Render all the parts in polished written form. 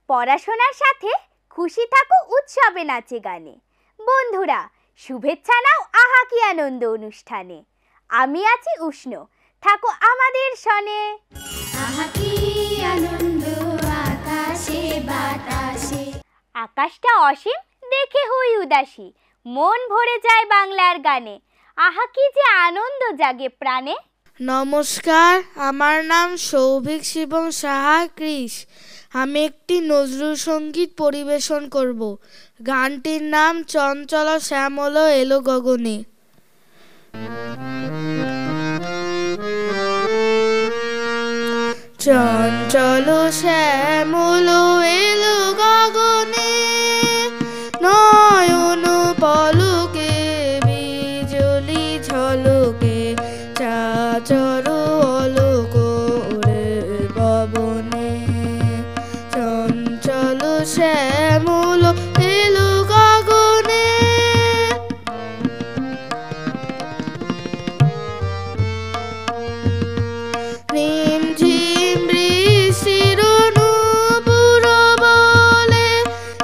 পড়াশোনার সাথে খুশি থাকো উৎসবে নাচে গানে। বন্ধুরা, শুভেচ্ছা নাও আহা কি আনন্দ অনুষ্ঠানে। আমি আছি উষ্ণ, থাকো আমাদের সনে। আহা কি আনন্দ আকাশে বাতাসে। আকাশটা অসীম দেখে হই উদাসী, মন ভরে যায় বাংলার গানে। আহা কি যে আনন্দ জাগে প্রাণে। নমস্কার, আমার নাম সৌভিক শিবম সাহা কৃষ। আমি একটি নজরুল সঙ্গীত পরিবেশন করব। গানটির নাম চঞ্চল শ্যামল এলো গগনে। চঞ্চল শ্যামল এলো গগনে, নয়ন পলকে বিজলি ঝলকে, চাচর অলোক ওরে পবনে। চঞ্চল শ্যামল এলো গগনে। রিমঝিম বৃষ্টির নূপুর বলে,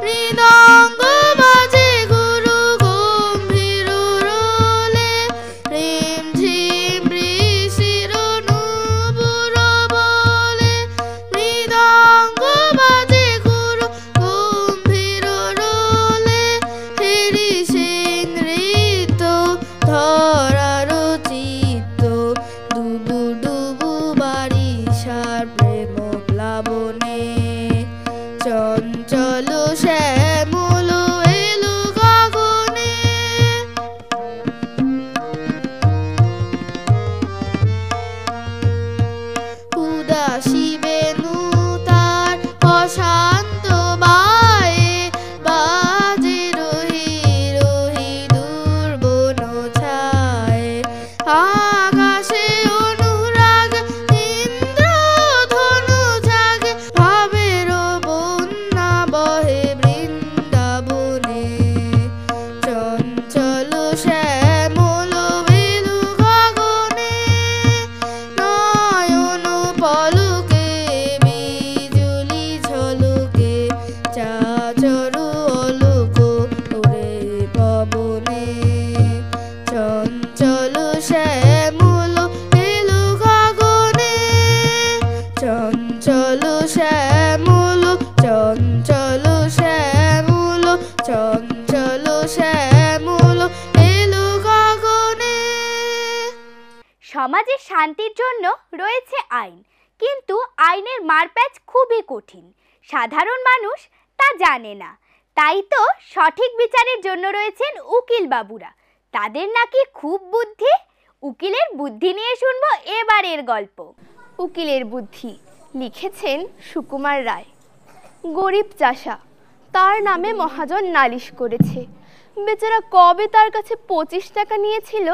মৃদঙ্গ বাজে গুরু গম্ভীর রোলে। রিমঝিম বৃষ্টির নূপুর বলে, মৃদঙ্গ বাজে গুরু গম্ভীর রোলে। হেরি সিং নৃত্য ধরার চিত্ত, ডুবু ডুবু বারিশার প্রেম প্লাবনে। চঞ্চল শ্যামল এলো গগনে। উদাসী বেণু তার অশান্ত বায়ে, বাজে রহি রহি দুর্বন ছায়ে। আকাশে অনুরাগ ইন্দ্রধনু জাগে, ভাবের বন্যা বহে বৃন্দাবনে। চঞ্চল শ্যামল এলো গগনে, নয়ন পলকে বিজলি ঝলকে, চাচর অলোক ওরে পবনে। চঞ্চল শ্যামল এলো গগনে। চঞ্চল শ্যামল, চঞ্চল শ্যামল, চঞ্চল শ্যামল এলো গগনে। সমাজে শান্তির জন্য রয়েছে আইন, কিন্তু আইনের মারপ্যাচ খুবই কঠিন। সাধারণ মানুষ তা জানে না, তাই তো সঠিক বিচারের জন্য রয়েছেন উকিল বাবুরা। তাদের নাকি খুব বুদ্ধি। উকিলের বুদ্ধি নিয়ে শুনবো এবারের গল্প। উকিলের বুদ্ধি লিখেছেন সুকুমার রায়। গরিব চাষা, তার নামে মহাজন নালিশ করেছে। বেচারা কবে তার কাছে 25 টাকা নিয়েছিল,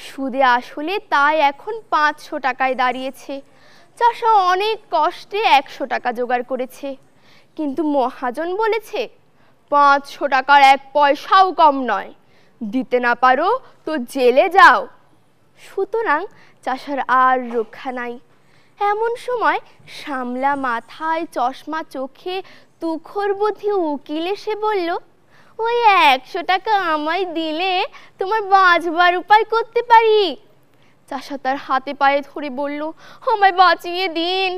সুদে আসলে তাই এখন 500 টাকায় দাঁড়িয়েছে। চাষা অনেক কষ্টে 100 টাকা জোগাড় করেছে, কিন্তু মহাজন বলেছে 500 টাকার 1 পয়সাও কম নয়, দিতে না পারো তো জেলে যাও। সুতরাং চাষার আর রক্ষা নাই। এমন সময় সামলা মাথায়, চশমা চোখে, তুখোর বুদ্ধি উকিল এসে বলল, ওই 100 টাকা আমায় দিলে তোমার বাঁচবার উপায় করতে পারি। চাষা তার হাতে পায়ে ধরে বলল, আমায় বাঁচিয়ে দিন।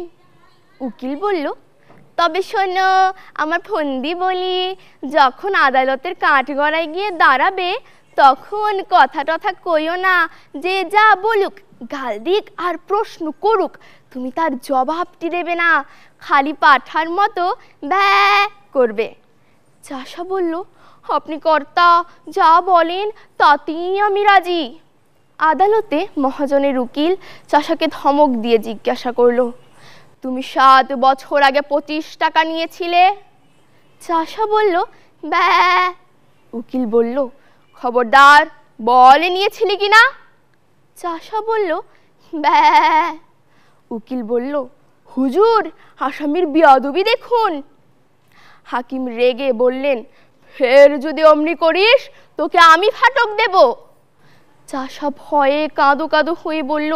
উকিল বলল, তবে শোনো, আমার ফন্দি বলি, যখন আদালতের কাঠগড়ায় গিয়ে দাঁড়াবে, তখন কথা টথা কইও না। যে যা বলুক, গাল দিক আর প্রশ্ন করুক, তুমি তার জবাবটি দেবে না, খালি পাঠার মতো ব্যা করবে। চাষা বলল, আপনি কর্তা যা বলেন তাতেই আমি রাজি। আদালতে মহাজনের উকিল চাষাকে ধমক দিয়ে জিজ্ঞাসা করলো, তুমি 7 বছর আগে 25 টাকা নিয়েছিলে? চাষা বলল, ব্যা। উকিল বলল, খবরদার, বলে নিয়েছিলি কিনা? চাষা বলল, ব্যা। উকিল বলল, হুজুর, আসামির বেয়াদবি দেখুন। হাকিম রেগে বললেন, ফের যদি অমনি করিস তোকে আমি ফাটক দেব। চাষা ভয়ে কাঁদো কাঁদো হয়ে বলল,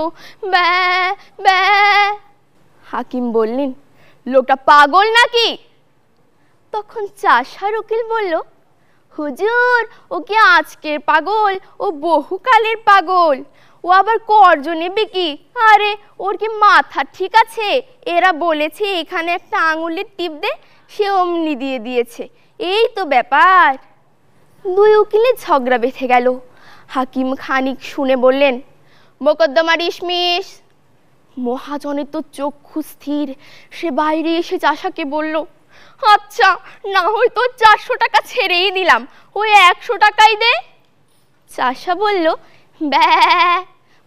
ব্যা ব্যা। হাকিম বললেন, লোকটা পাগল নাকি? তখন চাষার উকিল বলল, হুজুর, ও কি আজকের পাগল, ও বহুকালের পাগল, ও আবার কর্জ নেবে কি? আরে ওর কি মাথা ঠিক আছে? এরা বলেছে এখানে একটা আঙুলের টিপ দে, সে অমনি দিয়ে দিয়েছে, এই তো ব্যাপার। দুই উকিলের ঝগড়া বেঁধে গেল। হাকিম খানিক শুনে বললেন, মোকদ্দমা ডিসমিস। মহাজনের তো চক্ষু স্থির। সে বাইরে এসে চাষাকে বলল, আচ্ছা, না হয়তো 400 টাকা ছেড়েই দিলাম, ওই 100 টাকাই দে। চাষা বলল, ব্যা।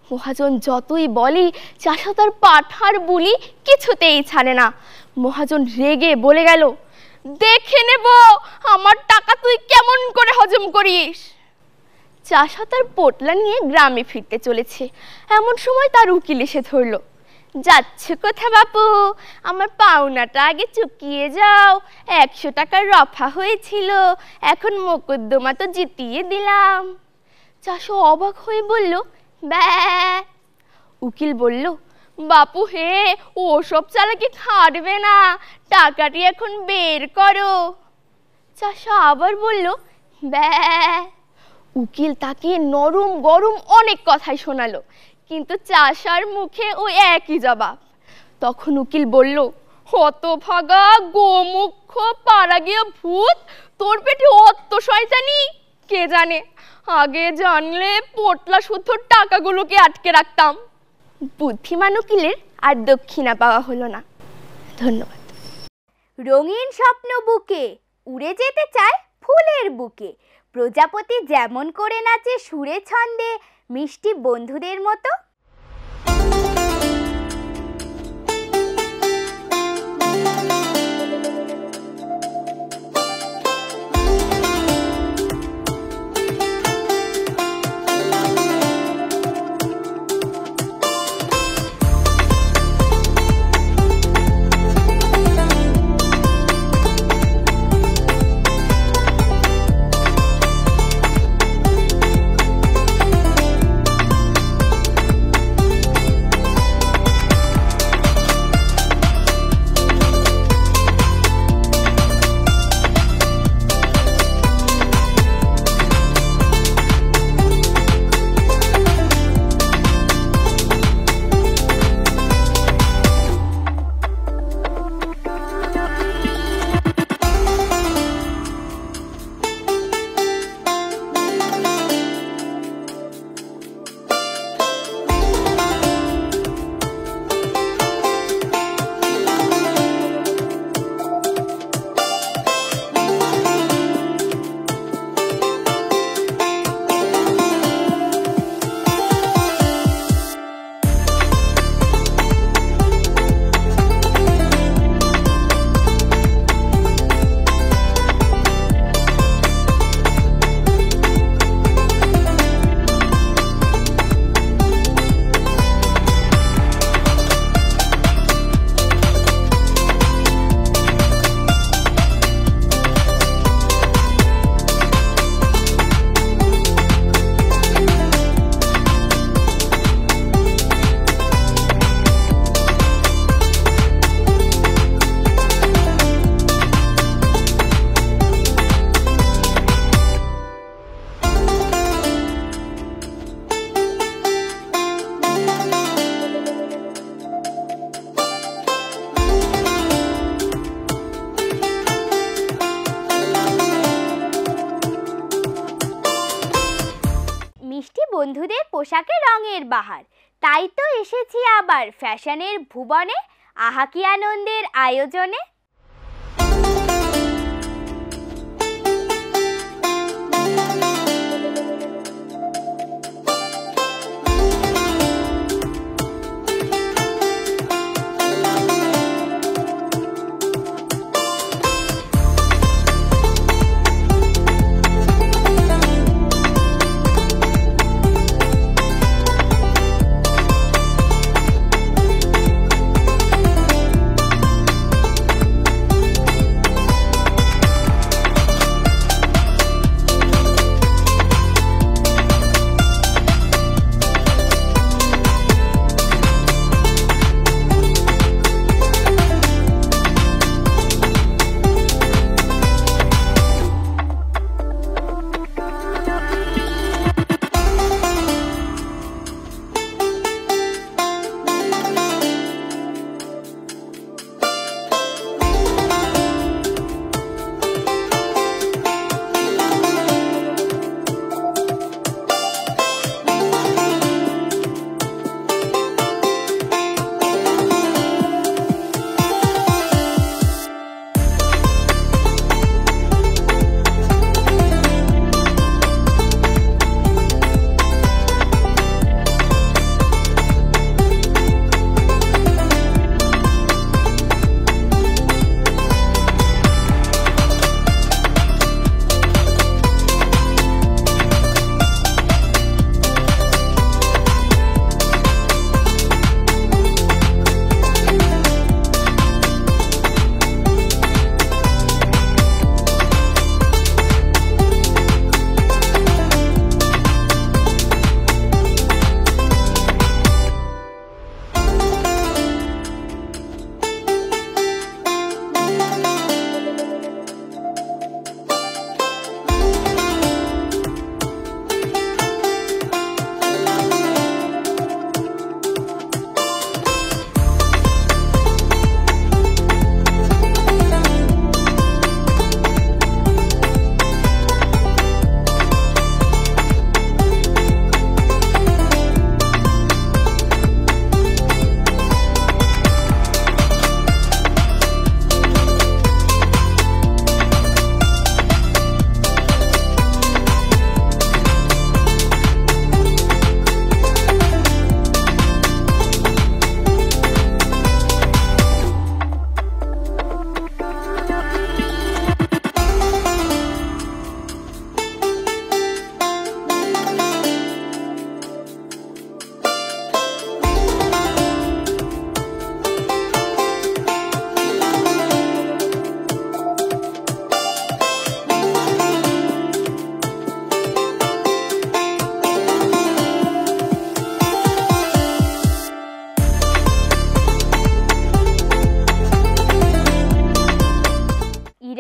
মহাজন যতই বলি, চাষা তার পাঠার বুলি কিছুতেই ছাড়ে না। মহাজন রেগে বলে গেল, দেখে নেব আমার টাকা তুই কেমন করে হজম করিস। চাষা তার পোটলা নিয়ে গ্রামে ফিরতে চলেছে, এমন সময় তার উকিল এসে ধরল। যাচ্ছে কোথা বাপু? আমার পাওনাটা আগে চুকিয়ে যাও। 100 টাকার রফা হয়েছিল, এখন মোকদ্দমা তো জিতিয়ে দিলাম। চাষা অবাক হয়ে বলল, ব্যা। উকিল বলল, বাপু হে, ওসব চালাকি খাটবে না, টাকাটি এখন বের করো। চাষা আবার বলল, ব্যা। উকিল তাকে নরম গরম অনেক কথাই শোনালো, কিন্তু চাষার মুখে ওই একই জবাব। তখন উকিল বলল, হতভাগা গোমুখ পাড়াগিয়া ভূত, তোর পেটে অত শয়তানি, কে জানে, আগে জানলে পোটলা শুদ্ধ টাকাগুলোকে আটকে রাখতাম। বুদ্ধিমান উকিলের আর দক্ষিণা পাওয়া হলো না। ধন্যবাদ। রঙিন স্বপ্ন বুকে উড়ে যেতে চায় ফুলের বুকে, প্রজাপতি যেমন করে নাচে সুরে ছন্দে, মিষ্টি বন্ধুদের মতো। বন্ধুদের পোশাকে রঙের বাহার, তাই তো এসেছি আবার ফ্যাশনের ভুবনে, আহা কি আনন্দের আয়োজনে।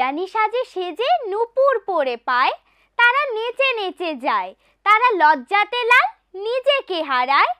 বিজ্ঞানী সাজে সেজে নূপুর পরে পায়, তারা নেচে নেচে যায়, তারা লজ্জাতে লাল নিজেকে হারায়।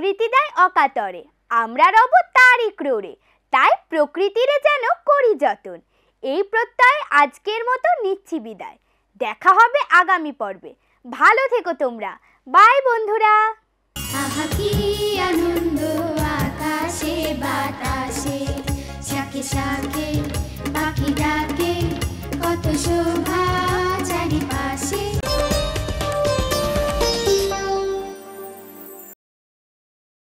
প্রকৃতি দেয় অকাতরে, আমরা রব তারই ক্রোড়ে, তাই প্রকৃতিরে যেন করি যতন। এই প্রত্যয়ে আজকের মতো নিচ্ছি বিদায়। দেখা হবে আগামী পর্বে। ভালো থেকো তোমরা। বাই বন্ধুরা। আহা কি আনন্দ